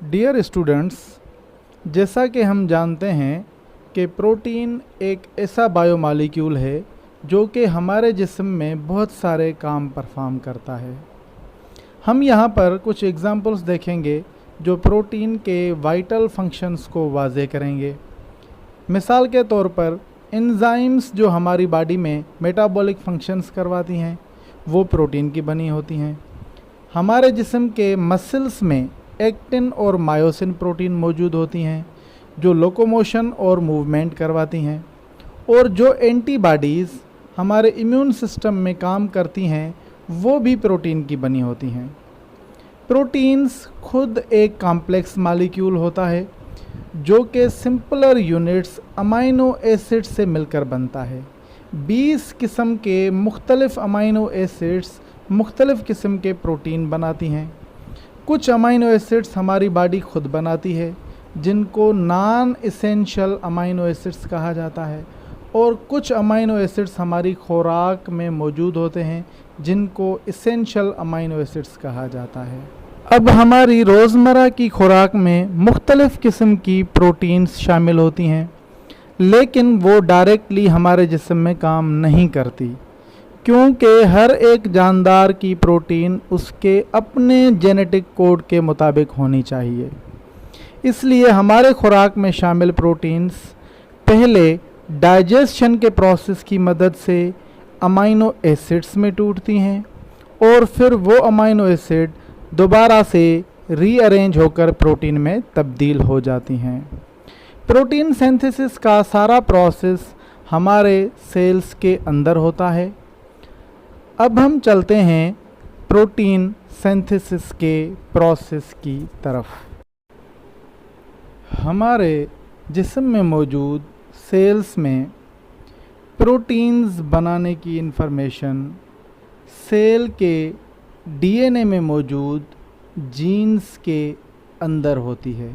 Dear students, जैसा कि हम जानते हैं कि प्रोटीन एक ऐसा बायोमॉलिक्यूल है जो कि हमारे जिस्म में बहुत सारे काम परफॉर्म करता है। हम यहाँ पर कुछ एग्जांपल्स देखेंगे जो प्रोटीन के वाइटल फंक्शंस को वाज़े करेंगे। मिसाल के तौर पर एंजाइम्स जो हमारी बॉडी में मेटाबॉलिक फंक्शंस करवाती हैं वो प्रोटीन की बनी होती हैं। हमारे जिस्म के मसल्स में एक्टिन और मायोसिन प्रोटीन मौजूद होती हैं जो लोकोमोशन और मूवमेंट करवाती हैं, और जो एंटीबॉडीज़ हमारे इम्यून सिस्टम में काम करती हैं वो भी प्रोटीन की बनी होती हैं। प्रोटीन्स खुद एक कॉम्प्लेक्स मॉलिक्यूल होता है जो कि सिंपलर यूनिट्स अमाइनो एसिड से मिलकर बनता है। 20 किस्म के मुख्तलिफ अमाइनो एसिड्स मुख्तलिफ किस्म के प्रोटीन बनाती हैं। कुछ अमाइनो एसिड्स हमारी बॉडी खुद बनाती है जिनको नॉन एसेंशियल अमाइनो एसिड्स कहा जाता है, और कुछ अमाइनो एसिड्स हमारी खुराक में मौजूद होते हैं जिनको एसेंशियल अमाइनो एसिड्स कहा जाता है। अब हमारी रोज़मर्रा की खुराक में मुख्तलिफ़ किस्म की प्रोटीन्स शामिल होती हैं, लेकिन वो डायरेक्टली हमारे जिस्म में काम नहीं करती, क्योंकि हर एक जानदार की प्रोटीन उसके अपने जेनेटिक कोड के मुताबिक होनी चाहिए। इसलिए हमारे खुराक में शामिल प्रोटीन्स पहले डाइजेशन के प्रोसेस की मदद से अमाइनो एसिड्स में टूटती हैं, और फिर वो अमाइनो एसिड दोबारा से रीअरेंज होकर प्रोटीन में तब्दील हो जाती हैं। प्रोटीन सिंथेसिस का सारा प्रोसेस हमारे सेल्स के अंदर होता है। अब हम चलते हैं प्रोटीन सिंथेसिस के प्रोसेस की तरफ। हमारे जिस्म में मौजूद सेल्स में प्रोटीन्स बनाने की इंफॉर्मेशन सेल के डीएनए में मौजूद जीन्स के अंदर होती है।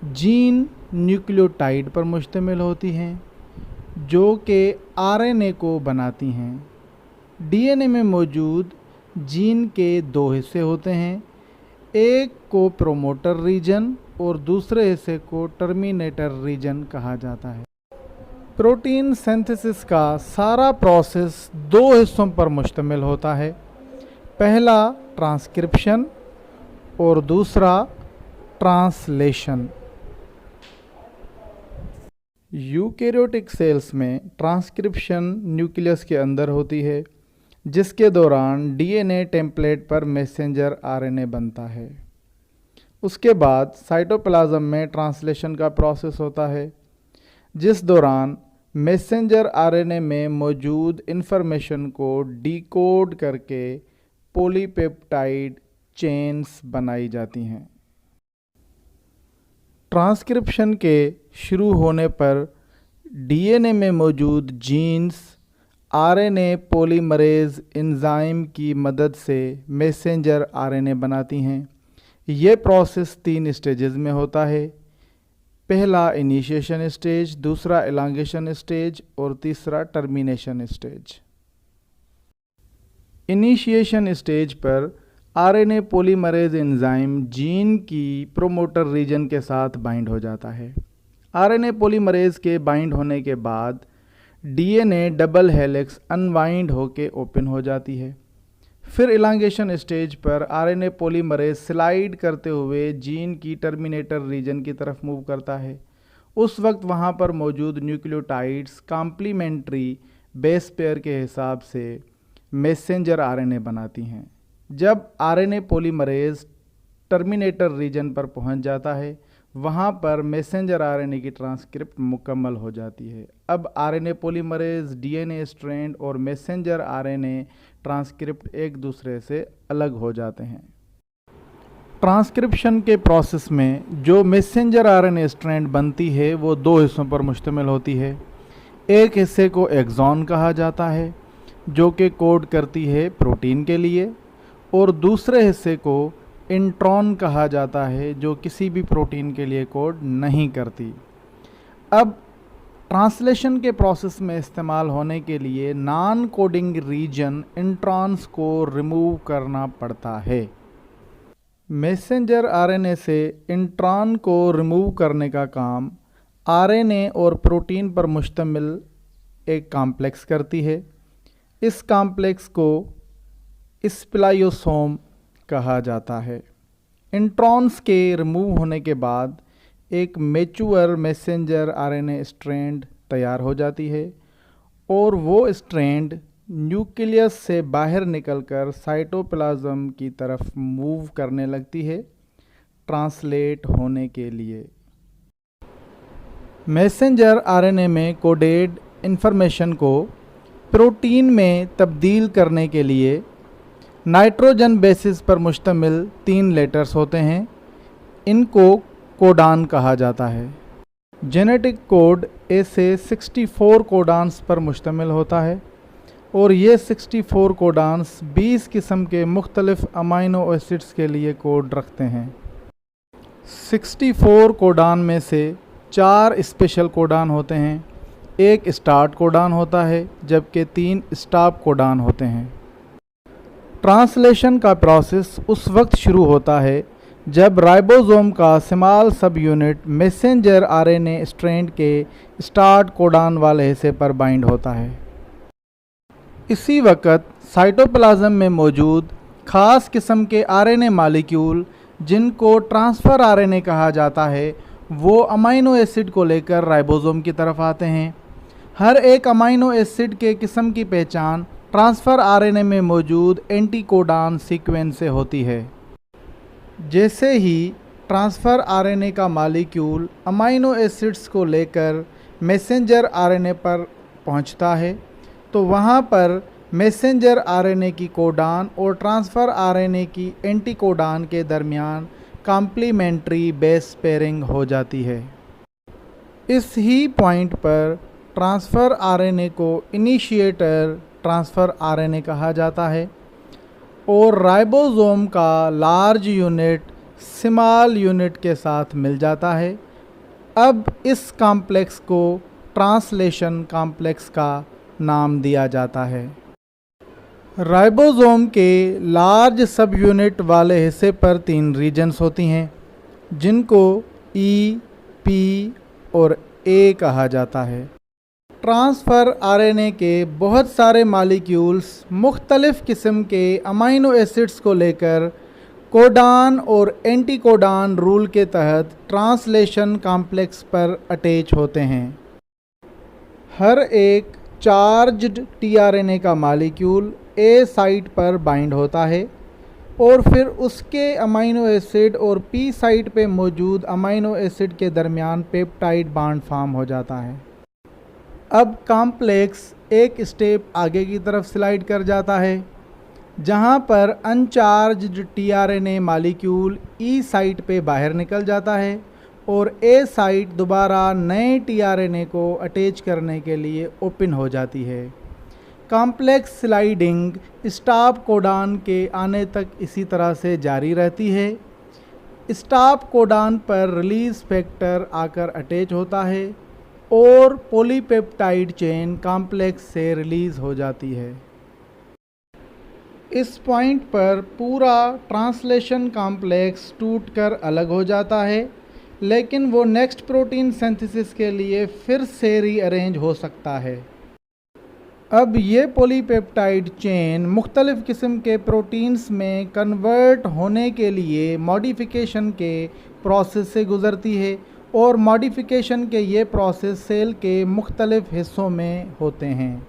जीन न्यूक्लियोटाइड पर मुश्तमिल होती हैं जो कि आरएनए को बनाती हैं। डीएनए में मौजूद जीन के दो हिस्से होते हैं, एक को प्रोमोटर रीजन और दूसरे हिस्से को टर्मिनेटर रीजन कहा जाता है। प्रोटीन सिंथेसिस का सारा प्रोसेस दो हिस्सों पर मुश्तमिल होता है, पहला ट्रांसक्रिप्शन और दूसरा ट्रांसलेशन। यूकेरियोटिक सेल्स में ट्रांसक्रिप्शन न्यूक्लियस के अंदर होती है, जिसके दौरान डीएनए टेम्पलेट पर मैसेंजर आरएनए बनता है। उसके बाद साइटोप्लाज्म में ट्रांसलेशन का प्रोसेस होता है, जिस दौरान मैसेंजर आरएनए में मौजूद इंफॉर्मेशन को डिकोड करके पॉलीपेप्टाइड चेन्स बनाई जाती हैं। ट्रांसक्रिप्शन के शुरू होने पर डीएनए में मौजूद जीन्स आरएनए पॉलीमरेज एंजाइम की मदद से मैसेंजर आरएनए बनाती हैं। ये प्रोसेस 3 स्टेजेस में होता है, पहला इनिशिएशन स्टेज, दूसरा एलांगेशन स्टेज और तीसरा टर्मिनेशन स्टेज। इनिशिएशन स्टेज पर आरएनए पॉलीमरेज एंजाइम जीन की प्रोमोटर रीजन के साथ बाइंड हो जाता है। आरएनए पॉलीमरेज के बाइंड होने के बाद डीएनए डबल हेलिक्स अनवाइंड होके ओपन हो जाती है। फिर इलांगेशन स्टेज पर आरएनए पॉलीमरेज स्लाइड करते हुए जीन की टर्मिनेटर रीजन की तरफ मूव करता है। उस वक्त वहाँ पर मौजूद न्यूक्लियोटाइड्स कॉम्प्लीमेंट्री बेस पेयर के हिसाब से मैसेंजर आरएनए बनाती हैं। जब आरएनए पॉलीमरेज टर्मिनेटर रीजन पर पहुँच जाता है, वहाँ पर मैसेंजर आरएनए की ट्रांसक्रिप्ट मुकम्मल हो जाती है। अब आरएनए पॉलीमरेज, डीएनए स्ट्रैंड और मैसेंजर आरएनए ट्रांसक्रिप्ट एक दूसरे से अलग हो जाते हैं। ट्रांसक्रिप्शन के प्रोसेस में जो मैसेंजर आरएनए स्ट्रैंड बनती है वो दो हिस्सों पर मुश्तमिल होती है। एक हिस्से को एक्सॉन कहा जाता है जो कि कोड करती है प्रोटीन के लिए, और दूसरे हिस्से को इंट्रॉन कहा जाता है जो किसी भी प्रोटीन के लिए कोड नहीं करती। अब ट्रांसलेशन के प्रोसेस में इस्तेमाल होने के लिए नॉन कोडिंग रीजन इंट्रॉन्स को रिमूव करना पड़ता है। मैसेंजर आरएनए से इंट्रॉन को रिमूव करने का काम आरएनए और प्रोटीन पर मुश्तमिल एक कॉम्प्लेक्स करती है। इस कॉम्प्लेक्स को स्प्लाइयोसोम कहा जाता है। इंट्रॉन्स के रिमूव होने के बाद एक मैच्योर मैसेंजर आरएनए स्ट्रैंड तैयार हो जाती है और वो स्ट्रैंड न्यूक्लियस से बाहर निकलकर साइटोप्लाज्म की तरफ मूव करने लगती है ट्रांसलेट होने के लिए। मैसेंजर आरएनए में कोडेड इंफॉर्मेशन को प्रोटीन में तब्दील करने के लिए नाइट्रोजन बेसिस पर मुश्तमिल 3 लेटर्स होते हैं। इनको कोडान कहा जाता है। जेनेटिक कोड ए से 64 कोडान्स पर मुश्तमिल होता है और ये 64 कोडान्स 20 किस्म के मुख्तलिफ अमाइनो एसिड्स के लिए कोड रखते हैं। 64 कोडान में से 4 स्पेशल कोडान होते हैं, एक स्टार्ट कोडान होता है जबकि 3 स्टॉप कोडान होते हैं। ट्रांसलेशन का प्रोसेस उस वक्त शुरू होता है जब राइबोसोम का स्मॉल सब यूनिट मैसेंजर आरएनए स्ट्रैंड के स्टार्ट कोडान वाले हिस्से पर बाइंड होता है। इसी वक्त साइटोप्लाज्म में मौजूद ख़ास किस्म के आरएनए मॉलिक्यूल जिनको ट्रांसफ़र आरएनए कहा जाता है वो अमाइनो एसिड को लेकर राइबोसोम की तरफ आते हैं। हर एक अमाइनो एसिड के किस्म की पहचान ट्रांसफ़र आरएनए में मौजूद एंटीकोडान सीक्वेंस से होती है। जैसे ही ट्रांसफ़र आरएनए का मॉलिक्यूल अमाइनो एसिड्स को लेकर मैसेंजर आरएनए पर पहुंचता है तो वहां पर मैसेंजर आरएनए की कोडान और ट्रांसफ़र आरएनए की एंटीकोडान के दरमियान कॉम्प्लीमेंट्री बेस पेयरिंग हो जाती है। इस ही पॉइंट पर ट्रांसफ़र आरएनए को इनिशिएटर ट्रांसफ़र आरएनए कहा जाता है और राइबोसोम का लार्ज यूनिट स्मॉल यूनिट के साथ मिल जाता है। अब इस कॉम्प्लेक्स को ट्रांसलेशन कॉम्प्लेक्स का नाम दिया जाता है। राइबोसोम के लार्ज सब यूनिट वाले हिस्से पर 3 रीजन्स होती हैं जिनको ई, पी और ए कहा जाता है। ट्रांसफ़र आरएनए के बहुत सारे मॉलिक्यूल्स मुख्तलिफ़ किस्म के अमाइनो एसिड्स को लेकर कोडान और एंटीकोडान रूल के तहत ट्रांसलेशन कॉम्प्लेक्स पर अटैच होते हैं। हर एक चार्ज्ड टीआरएनए का मॉलिक्यूल ए साइट पर बाइंड होता है और फिर उसके अमाइनो एसिड और पी साइट पे मौजूद अमाइनो एसिड के दरमियान पेप्टाइड बॉन्ड फॉर्म हो जाता है। अब कॉम्प्लेक्स एक स्टेप आगे की तरफ स्लाइड कर जाता है जहां पर अनचार्ज्ड टीआरएनए मॉलिक्यूल ई साइट पे बाहर निकल जाता है और ए साइट दोबारा नए टीआरएनए को अटैच करने के लिए ओपन हो जाती है। कॉम्प्लेक्स स्लाइडिंग स्टॉप कोडान के आने तक इसी तरह से जारी रहती है। स्टॉप कोडान पर रिलीज फैक्टर आकर अटैच होता है और पॉलीपेप्टाइड चेन कॉम्प्लेक्स से रिलीज़ हो जाती है। इस पॉइंट पर पूरा ट्रांसलेशन कॉम्प्लेक्स टूटकर अलग हो जाता है लेकिन वो नेक्स्ट प्रोटीन सिंथेसिस के लिए फिर से रीअरेंज हो सकता है। अब ये पॉलीपेप्टाइड चेन मुख्तलिफ़ किस्म के प्रोटीन्स में कन्वर्ट होने के लिए मॉडिफिकेशन के प्रोसेस से गुज़रती है और मॉडिफिकेशन के ये प्रोसेस सेल के मुख्तलिफ़ हिस्सों में होते हैं।